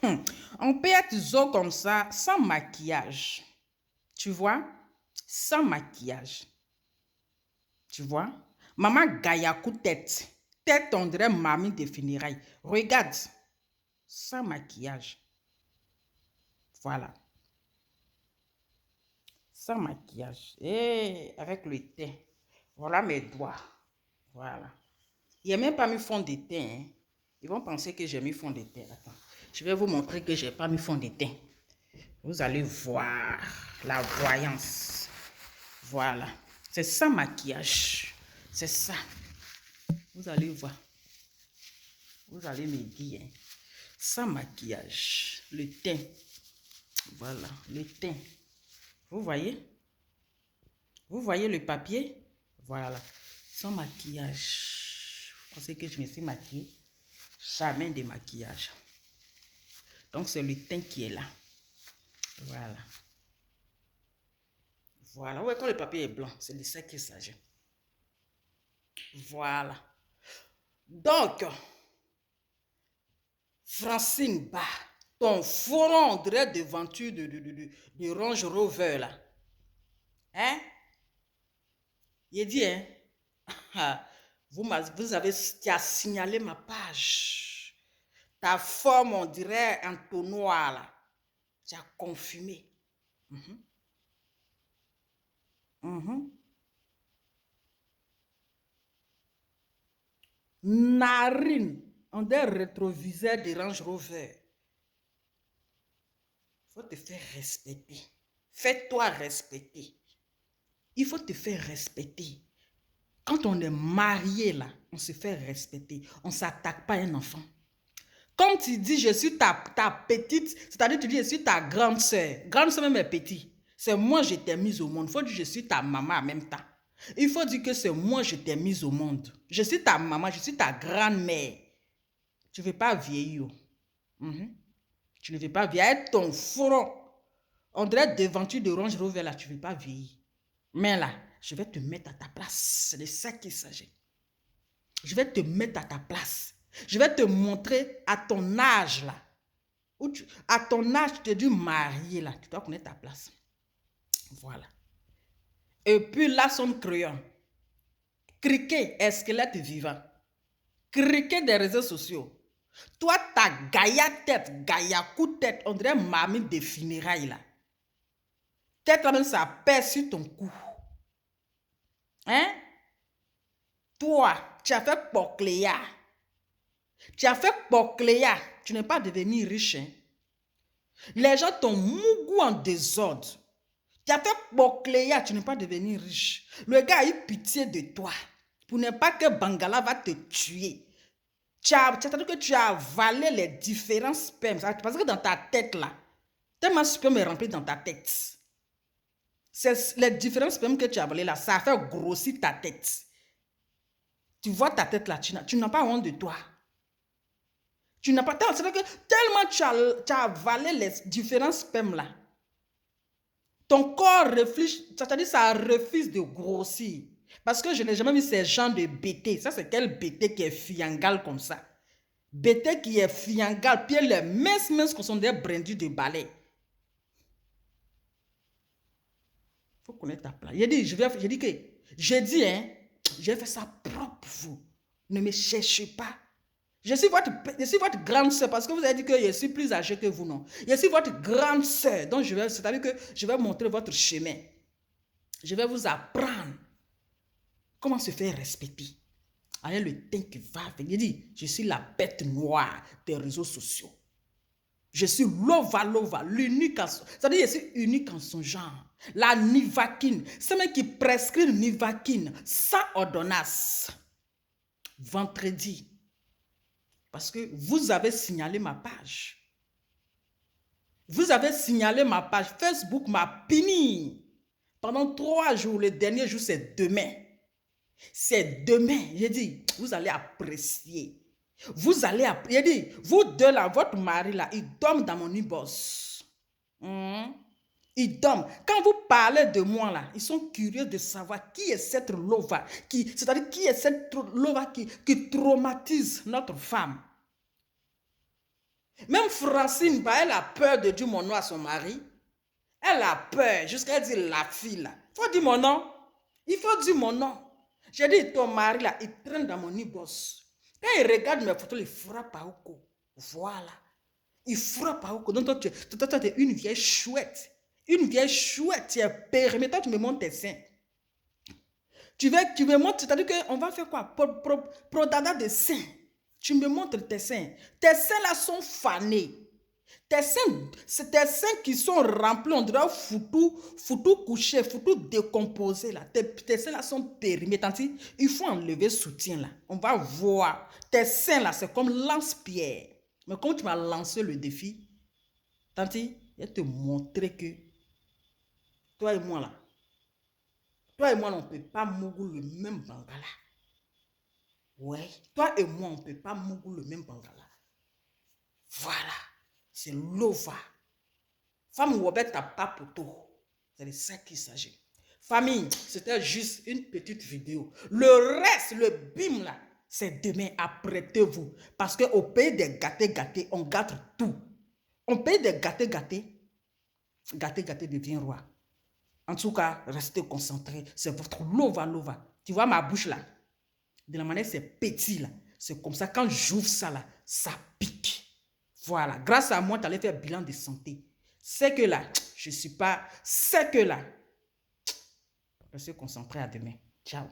On peut être zo comme ça, sans maquillage. Tu vois? Sans maquillage. Tu vois? Maman Gayakou tête. Tête, on dirait mamie de funérailles. Regarde. Sans maquillage. Voilà. Sans maquillage. Et avec le teint. Voilà mes doigts. Voilà. Il n'y a même pas mis fond de teint. Hein. Ils vont penser que j'ai mis fond de teint. Attends. Je vais vous montrer que je n'ai pas mis fond de teint. Vous allez voir la voyance. Voilà. C'est sans maquillage. C'est ça. Vous allez voir. Vous allez me dire. Hein. Sans maquillage. Le teint. Voilà. Le teint. Vous voyez? Vous voyez le papier? Voilà. Sans maquillage. Vous pensez que je me suis maquillée? Jamais de maquillage. Donc, c'est le teint qui est là. Voilà. Voilà. Ouais, quand le papier est blanc, c'est de ça qu'il s'agit. Voilà. Donc, Francine Ba, ton front, on dirait devanture de Range Rover, là. Hein? Il dit, hein? Vous avez signalé ma page. Ta forme, on dirait un tonnoir, là. Tu as confirmé. Narine, on dirait rétroviseur de Range Rover. Il faut te faire respecter. Fais-toi respecter. Il faut te faire respecter. Quand on est marié, là, on se fait respecter. On ne s'attaque pas à un enfant. Comme tu dis, je suis ta petite, c'est-à-dire tu dis, je suis ta grande soeur. Grande soeur même est petite. C'est moi je t'ai mise au monde. Il faut dire, je suis ta maman en même temps. Il faut dire que c'est moi je t'ai mise au monde. Je suis ta maman, je suis ta grand-mère. Tu ne veux pas vieillir. Tu ne veux pas vieillir. Avec ton front, on dirait devanture de Range Rover là, tu ne veux pas vieillir. Mais là, je vais te mettre à ta place. C'est de ça qu'il s'agit. Je vais te mettre à ta place. Je vais te montrer à ton âge là. À ton âge, tu t'es dû marier là. Tu dois connaître ta place. Voilà. Et puis là, son crayon. Criquet est squelette vivant. Criquet des réseaux sociaux. Toi, ta gaïa tête, gaïa coup tête, on dirait mamie des funérailles là. Tête même ça pèse sur ton cou. Hein? Toi, tu as fait Pocléa. Tu as fait Pocléa. Tu n'es pas devenu riche. Hein? Les gens t'ont mougou en désordre. Tu as fait Pocléa. Tu n'es pas devenu riche. Le gars a eu pitié de toi. Pour ne pas que Bangala va te tuer. C'est-à-dire que tu as avalé les différents spermes. Parce que dans ta tête là, tellement de sperme est rempli dans ta tête. C'est les différents spermes que tu as avalé là, ça a fait grossir ta tête. Tu vois ta tête là, tu n'as pas honte de toi. Tu n'as pas... C'est-à-dire que tellement tu as avalé les différents spermes là, ton corps réfléchit, c'est-à-dire ça refuse de grossir. Parce que je n'ai jamais vu ces gens de bêtés. Ça, c'est quel bêté qui est fiangal comme ça? Bêté qui est fiangal, puis les minces qui sont des brindilles de balai. Il faut connaître ta place. J'ai dit, hein, j'ai fait ça propre pour vous. Ne me cherchez pas. Je suis votre grande soeur parce que vous avez dit que je suis plus âgée que vous, non. Je suis votre grande soeur. Donc, c'est-à-dire que je vais montrer votre chemin. Je vais vous apprendre comment se faire respecter. Avec le teint qui va venir. Dit, je suis la bête noire des réseaux sociaux. Je suis lova, l'unique en son... C'est-à-dire, je suis unique en son genre. La Nivaquine. C'est même qui prescrit Nivaquine sans ordonnance. Vendredi. Parce que vous avez signalé ma page. Vous avez signalé ma page. Facebook m'a puni. Pendant 3 jours. Le dernier jour, c'est demain. C'est demain. J'ai dit, vous allez apprécier. Vous allez apprécier. J'ai dit, vous deux là, votre mari là, il dorme dans mon e-boss. Il dorme. Quand vous parlez de moi là, ils sont curieux de savoir qui est cette lova, c'est-à-dire qui est cette lova qui traumatise notre femme. Même Francine, bah, elle a peur de dire mon nom à son mari. Elle a peur jusqu'à dire la fille là. Il faut dire mon nom. Il faut dire mon nom. J'ai dit ton mari là, il traîne dans mon e-boss. Quand il regarde mes photos, il frappe à Oko. Voilà. Il frappe à Oko. Donc toi, tu es une vieille chouette. Une vieille chouette. Tu es périmée. Toi, tu me montres tes seins. Tu me montres, c'est-à-dire qu'on va faire quoi? Prodada de seins. Tu me montres tes seins. Tes seins là sont fanés. C'est tes seins qui sont remplis, on dirait foutu couché, foutu décomposé là. Tes seins là sont périmés. Tanti, il faut enlever soutien là. On va voir. Tes seins là, c'est comme lance-pierre. Mais comme tu m'as lancé le défi, Tanti, je vais te montrer que toi et moi là, on ne peut pas mougou le même bangala. Ouais, toi et moi, on ne peut pas mougou le même bangala. Voilà, c'est l'ova. Femme ou ta papoto. C'est de ça qu'il s'agit. Famille, c'était juste une petite vidéo. Le reste, le bim là, c'est demain. Apprêtez-vous. Parce qu'au pays des gâtés, on gâte tout. Au pays des gâtés, gâté devient roi. En tout cas, restez concentrés. C'est votre lova. Tu vois ma bouche là? De la manière c'est petit là. C'est comme ça, quand j'ouvre ça là, ça pique. Voilà. Grâce à moi, tu allais faire bilan de santé. C'est que là, je ne suis pas... C'est que là, restez concentrés à demain. Ciao.